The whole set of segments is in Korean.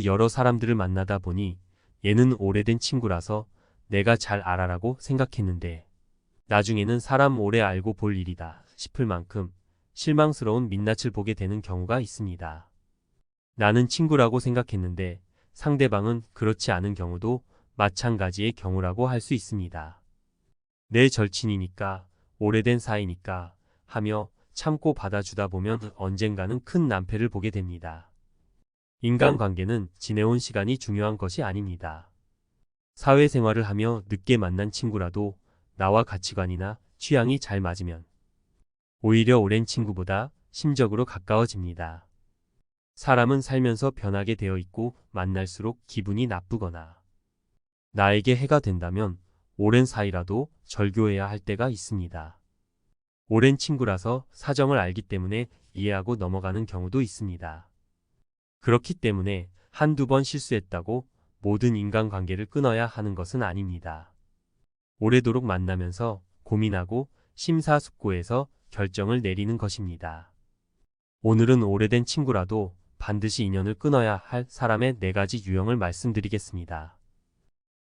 여러 사람들을 만나다 보니 얘는 오래된 친구라서 내가 잘 알아라고 생각했는데 나중에는 사람 오래 알고 볼 일이다 싶을 만큼 실망스러운 민낯을 보게 되는 경우가 있습니다. 나는 친구라고 생각했는데 상대방은 그렇지 않은 경우도 마찬가지의 경우라고 할 수 있습니다. 내 절친이니까, 오래된 사이니까 하며 참고 받아주다 보면 언젠가는 큰 낭패를 보게 됩니다. 인간관계는 지내온 시간이 중요한 것이 아닙니다. 사회생활을 하며 늦게 만난 친구라도 나와 가치관이나 취향이 잘 맞으면 오히려 오랜 친구보다 심적으로 가까워집니다. 사람은 살면서 변하게 되어 있고 만날수록 기분이 나쁘거나 나에게 해가 된다면 오랜 사이라도 절교해야 할 때가 있습니다. 오랜 친구라서 사정을 알기 때문에 이해하고 넘어가는 경우도 있습니다. 그렇기 때문에 한두 번 실수했다고 모든 인간관계를 끊어야 하는 것은 아닙니다. 오래도록 만나면서 고민하고 심사숙고해서 결정을 내리는 것입니다. 오늘은 오래된 친구라도 반드시 인연을 끊어야 할 사람의 4가지 유형을 말씀드리겠습니다.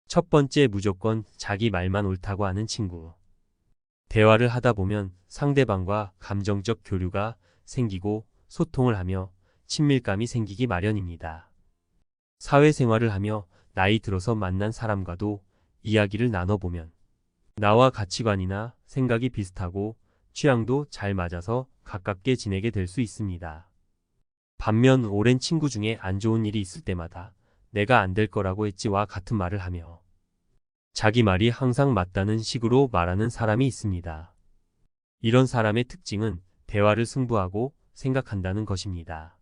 첫 번째, 무조건 자기 말만 옳다고 하는 친구. 대화를 하다 보면 상대방과 감정적 교류가 생기고 소통을 하며 친밀감이 생기기 마련입니다. 사회생활을 하며 나이 들어서 만난 사람과도 이야기를 나눠보면 나와 가치관이나 생각이 비슷하고 취향도 잘 맞아서 가깝게 지내게 될 수 있습니다. 반면 오랜 친구 중에 안 좋은 일이 있을 때마다 내가 안 될 거라고 했지와 같은 말을 하며 자기 말이 항상 맞다는 식으로 말하는 사람이 있습니다. 이런 사람의 특징은 대화를 승부하고 생각한다는 것입니다.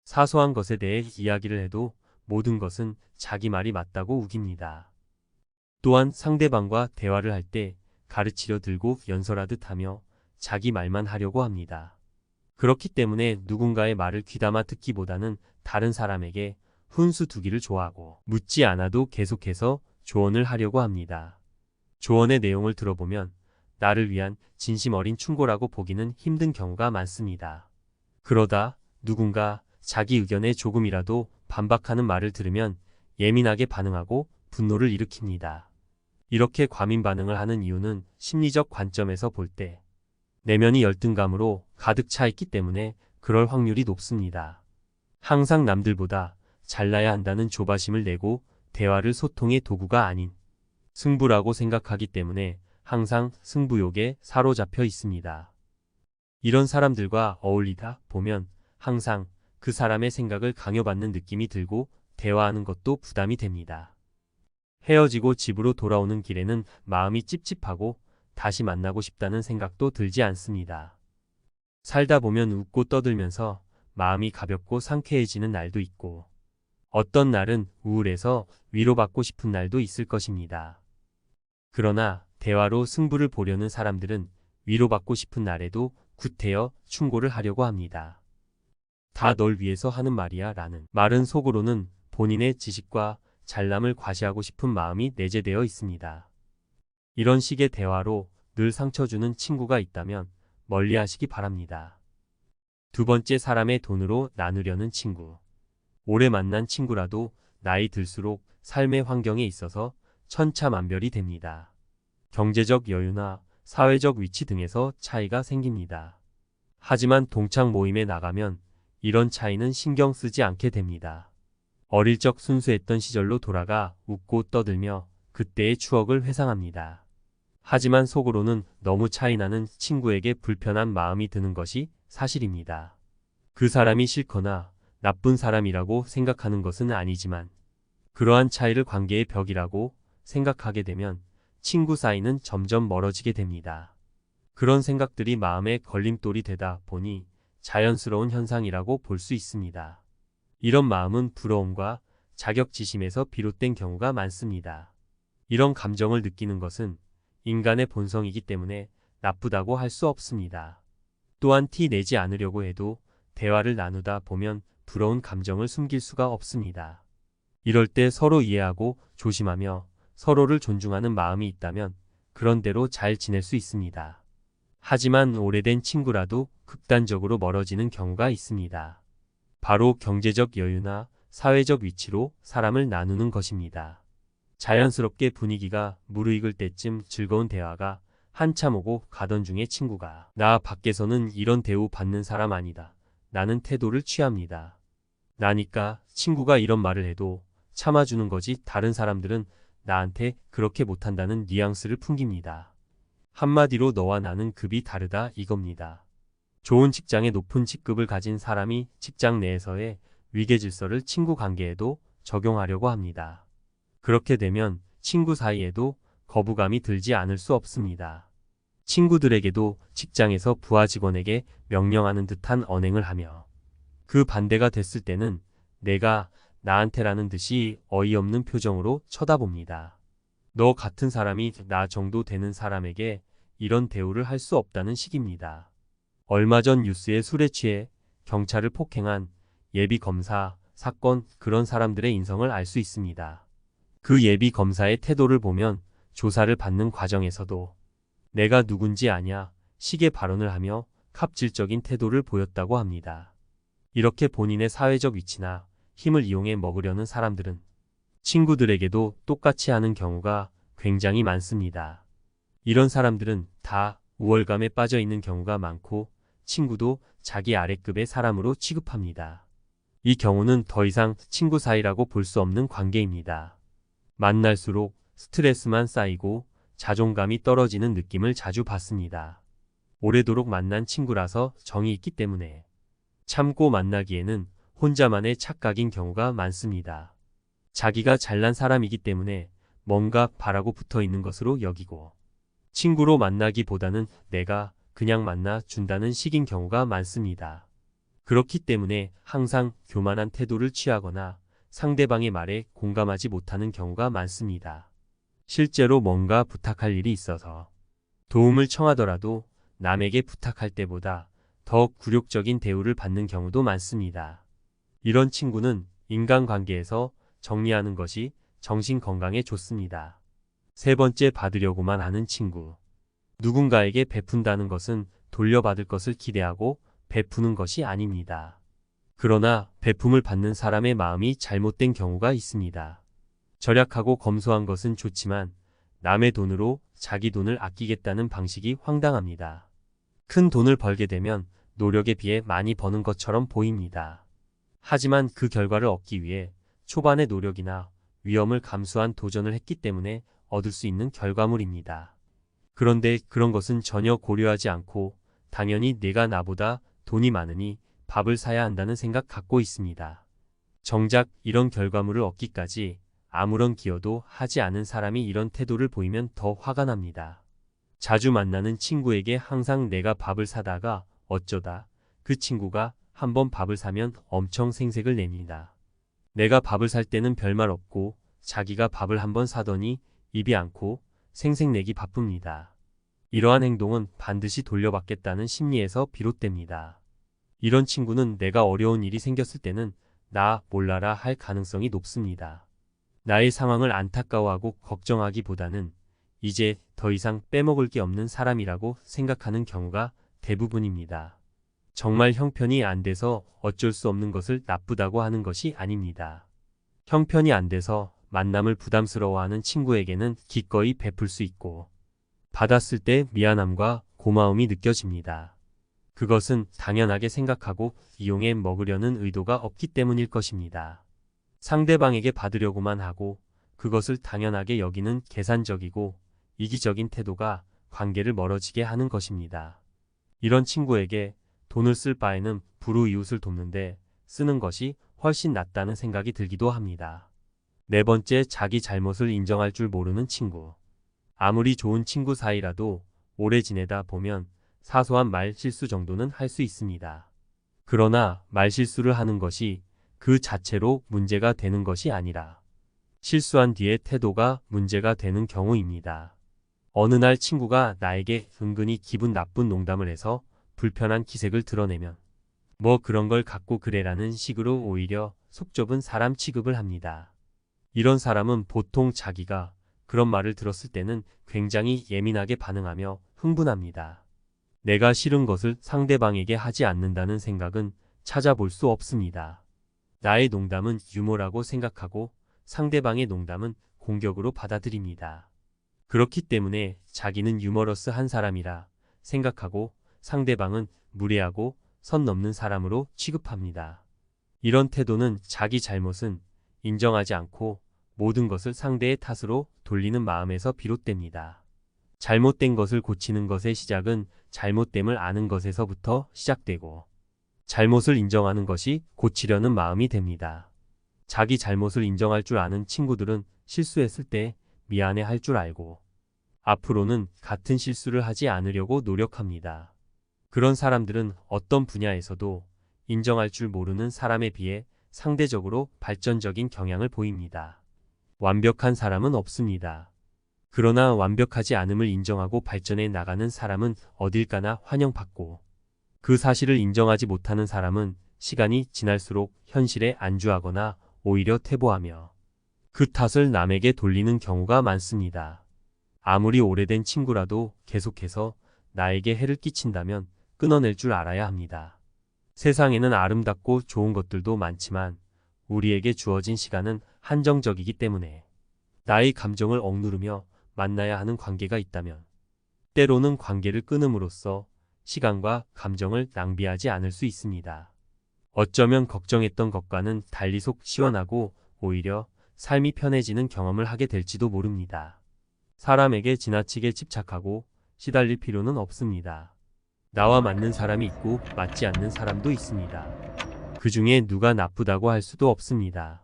사소한 것에 대해 이야기를 해도 모든 것은 자기 말이 맞다고 우깁니다. 또한 상대방과 대화를 할 때 가르치려 들고 연설하듯 하며 자기 말만 하려고 합니다. 그렇기 때문에 누군가의 말을 귀담아 듣기보다는 다른 사람에게 훈수 두기를 좋아하고 묻지 않아도 계속해서 조언을 하려고 합니다. 조언의 내용을 들어보면 나를 위한 진심 어린 충고라고 보기는 힘든 경우가 많습니다. 그러다 누군가 자기 의견에 조금이라도 반박하는 말을 들으면 예민하게 반응하고 분노를 일으킵니다. 이렇게 과민 반응을 하는 이유는 심리적 관점에서 볼 때 내면이 열등감으로 가득 차 있기 때문에 그럴 확률이 높습니다. 항상 남들보다 잘나야 한다는 조바심을 내고 대화를 소통의 도구가 아닌 승부라고 생각하기 때문에 항상 승부욕에 사로잡혀 있습니다. 이런 사람들과 어울리다 보면 항상 그 사람의 생각을 강요받는 느낌이 들고 대화하는 것도 부담이 됩니다. 헤어지고 집으로 돌아오는 길에는 마음이 찝찝하고 다시 만나고 싶다는 생각도 들지 않습니다. 살다 보면 웃고 떠들면서 마음이 가볍고 상쾌해지는 날도 있고 어떤 날은 우울해서 위로받고 싶은 날도 있을 것입니다. 그러나 대화로 승부를 보려는 사람들은 위로받고 싶은 날에도 구태여 충고를 하려고 합니다. 다 널 위해서 하는 말이야 라는 말은 속으로는 본인의 지식과 잘남을 과시하고 싶은 마음이 내재되어 있습니다. 이런 식의 대화로 늘 상처 주는 친구가 있다면 멀리 하시기 바랍니다. 두 번째, 사람의 돈으로 나누려는 친구. 오래 만난 친구라도 나이 들수록 삶의 환경에 있어서 천차만별이 됩니다. 경제적 여유나 사회적 위치 등에서 차이가 생깁니다. 하지만 동창 모임에 나가면 이런 차이는 신경 쓰지 않게 됩니다. 어릴 적 순수했던 시절로 돌아가 웃고 떠들며 그때의 추억을 회상합니다. 하지만 속으로는 너무 차이나는 친구에게 불편한 마음이 드는 것이 사실입니다. 그 사람이 싫거나 나쁜 사람이라고 생각하는 것은 아니지만 그러한 차이를 관계의 벽이라고 생각하게 되면 친구 사이는 점점 멀어지게 됩니다. 그런 생각들이 마음에 걸림돌이 되다 보니 자연스러운 현상이라고 볼 수 있습니다. 이런 마음은 부러움과 자격지심에서 비롯된 경우가 많습니다. 이런 감정을 느끼는 것은 인간의 본성이기 때문에 나쁘다고 할 수 없습니다. 또한 티 내지 않으려고 해도 대화를 나누다 보면 부러운 감정을 숨길 수가 없습니다. 이럴 때 서로 이해하고 조심하며 서로를 존중하는 마음이 있다면 그런 대로 잘 지낼 수 있습니다. 하지만 오래된 친구라도 극단적으로 멀어지는 경우가 있습니다. 바로 경제적 여유나 사회적 위치로 사람을 나누는 것입니다. 자연스럽게 분위기가 무르익을 때쯤 즐거운 대화가 한참 오고 가던 중에 친구가 나 밖에서는 이런 대우 받는 사람 아니다. 나는 태도를 취합니다. 나니까 친구가 이런 말을 해도 참아주는 거지 다른 사람들은 나한테 그렇게 못한다는 뉘앙스를 풍깁니다. 한마디로 너와 나는 급이 다르다 이겁니다. 좋은 직장에 높은 직급을 가진 사람이 직장 내에서의 위계 질서를 친구 관계에도 적용하려고 합니다. 그렇게 되면 친구 사이에도 거부감이 들지 않을 수 없습니다. 친구들에게도 직장에서 부하 직원에게 명령하는 듯한 언행을 하며 그 반대가 됐을 때는 내가 나한테라는 듯이 어이없는 표정으로 쳐다봅니다. 너 같은 사람이 나 정도 되는 사람에게 이런 대우를 할 수 없다는 식입니다. 얼마 전 뉴스에 술에 취해 경찰을 폭행한 예비 검사 사건 그런 사람들의 인성을 알 수 있습니다. 그 예비 검사의 태도를 보면 조사를 받는 과정에서도 내가 누군지 아냐 식의 발언을 하며 갑질적인 태도를 보였다고 합니다. 이렇게 본인의 사회적 위치나 힘을 이용해 먹으려는 사람들은 친구들에게도 똑같이 하는 경우가 굉장히 많습니다. 이런 사람들은 다 우월감에 빠져 있는 경우가 많고 친구도 자기 아래급의 사람으로 취급합니다. 이 경우는 더 이상 친구 사이라고 볼 수 없는 관계입니다. 만날수록 스트레스만 쌓이고 자존감이 떨어지는 느낌을 자주 받습니다. 오래도록 만난 친구라서 정이 있기 때문에 참고 만나기에는 혼자만의 착각인 경우가 많습니다. 자기가 잘난 사람이기 때문에 뭔가 바라고 붙어 있는 것으로 여기고 친구로 만나기보다는 내가 그냥 만나 준다는 식인 경우가 많습니다. 그렇기 때문에 항상 교만한 태도를 취하거나 상대방의 말에 공감하지 못하는 경우가 많습니다. 실제로 뭔가 부탁할 일이 있어서 도움을 청하더라도 남에게 부탁할 때보다 더 굴욕적인 대우를 받는 경우도 많습니다. 이런 친구는 인간관계에서 정리하는 것이 정신 건강에 좋습니다. 세 번째, 받으려고만 하는 친구. 누군가에게 베푼다는 것은 돌려받을 것을 기대하고 베푸는 것이 아닙니다. 그러나 베품을 받는 사람의 마음이 잘못된 경우가 있습니다. 절약하고 검소한 것은 좋지만 남의 돈으로 자기 돈을 아끼겠다는 방식이 황당합니다. 큰 돈을 벌게 되면 노력에 비해 많이 버는 것처럼 보입니다. 하지만 그 결과를 얻기 위해 초반의 노력이나 위험을 감수한 도전을 했기 때문에 얻을 수 있는 결과물입니다. 그런데 그런 것은 전혀 고려하지 않고 당연히 내가 나보다 돈이 많으니 밥을 사야 한다는 생각 갖고 있습니다. 정작 이런 결과물을 얻기까지 아무런 기여도 하지 않은 사람이 이런 태도를 보이면 더 화가 납니다. 자주 만나는 친구에게 항상 내가 밥을 사다가 어쩌다 그 친구가 한번 밥을 사면 엄청 생색을 냅니다. 내가 밥을 살 때는 별말 없고 자기가 밥을 한번 사더니 입이 않고 생색내기 바쁩니다. 이러한 행동은 반드시 돌려받겠다는 심리에서 비롯됩니다. 이런 친구는 내가 어려운 일이 생겼을 때는 나 몰라라 할 가능성이 높습니다. 나의 상황을 안타까워하고 걱정하기보다는 이제 더 이상 빼먹을 게 없는 사람이라고 생각하는 경우가 대부분입니다. 정말 형편이 안 돼서 어쩔 수 없는 것을 나쁘다고 하는 것이 아닙니다. 형편이 안 돼서 만남을 부담스러워하는 친구에게는 기꺼이 베풀 수 있고 받았을 때 미안함과 고마움이 느껴집니다. 그것은 당연하게 생각하고 이용해 먹으려는 의도가 없기 때문일 것입니다. 상대방에게 받으려고만 하고 그것을 당연하게 여기는 계산적이고 이기적인 태도가 관계를 멀어지게 하는 것입니다. 이런 친구에게 돈을 쓸 바에는 불우이웃을 돕는데 쓰는 것이 훨씬 낫다는 생각이 들기도 합니다. 네 번째, 자기 잘못을 인정할 줄 모르는 친구. 아무리 좋은 친구 사이라도 오래 지내다 보면 사소한 말 실수 정도는 할 수 있습니다. 그러나 말 실수를 하는 것이 그 자체로 문제가 되는 것이 아니라 실수한 뒤에 태도가 문제가 되는 경우입니다. 어느 날 친구가 나에게 은근히 기분 나쁜 농담을 해서 불편한 기색을 드러내면 뭐 그런 걸 갖고 그래라는 식으로 오히려 속 좁은 사람 취급을 합니다. 이런 사람은 보통 자기가 그런 말을 들었을 때는 굉장히 예민하게 반응하며 흥분합니다. 내가 싫은 것을 상대방에게 하지 않는다는 생각은 찾아볼 수 없습니다. 나의 농담은 유머라고 생각하고 상대방의 농담은 공격으로 받아들입니다. 그렇기 때문에 자기는 유머러스한 사람이라 생각하고 상대방은 무례하고 선 넘는 사람으로 취급합니다. 이런 태도는 자기 잘못은 인정하지 않고 모든 것을 상대의 탓으로 돌리는 마음에서 비롯됩니다. 잘못된 것을 고치는 것의 시작은 잘못됨을 아는 것에서부터 시작되고 잘못을 인정하는 것이 고치려는 마음이 됩니다. 자기 잘못을 인정할 줄 아는 친구들은 실수했을 때 미안해 할 줄 알고 앞으로는 같은 실수를 하지 않으려고 노력합니다. 그런 사람들은 어떤 분야에서도 인정할 줄 모르는 사람에 비해 상대적으로 발전적인 경향을 보입니다. 완벽한 사람은 없습니다. 그러나 완벽하지 않음을 인정하고 발전해 나가는 사람은 어딜 가나 환영받고 그 사실을 인정하지 못하는 사람은 시간이 지날수록 현실에 안주하거나 오히려 퇴보하며 그 탓을 남에게 돌리는 경우가 많습니다. 아무리 오래된 친구라도 계속해서 나에게 해를 끼친다면 끊어낼 줄 알아야 합니다. 세상에는 아름답고 좋은 것들도 많지만 우리에게 주어진 시간은 한정적이기 때문에 나의 감정을 억누르며 만나야 하는 관계가 있다면 때로는 관계를 끊음으로써 시간과 감정을 낭비하지 않을 수 있습니다. 어쩌면 걱정했던 것과는 달리 속 시원하고 오히려 삶이 편해지는 경험을 하게 될지도 모릅니다. 사람에게 지나치게 집착하고 시달릴 필요는 없습니다. 나와 맞는 사람이 있고 맞지 않는 사람도 있습니다. 그 중에 누가 나쁘다고 할 수도 없습니다.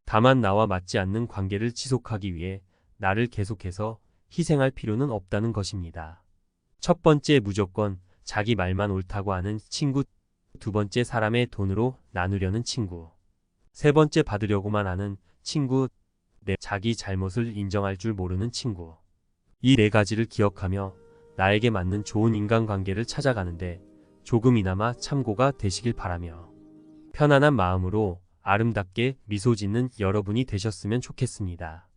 다만 나와 맞지 않는 관계를 지속하기 위해 나를 계속해서 희생할 필요는 없다는 것입니다. 첫 번째, 무조건 자기 말만 옳다고 하는 친구. 두 번째, 사람의 돈으로 나누려는 친구. 세 번째, 받으려고만 하는 친구. 자기 잘못을 인정할 줄 모르는 친구. 이 네 가지를 기억하며 나에게 맞는 좋은 인간관계를 찾아가는데 조금이나마 참고가 되시길 바라며 편안한 마음으로 아름답게 미소 짓는 여러분이 되셨으면 좋겠습니다.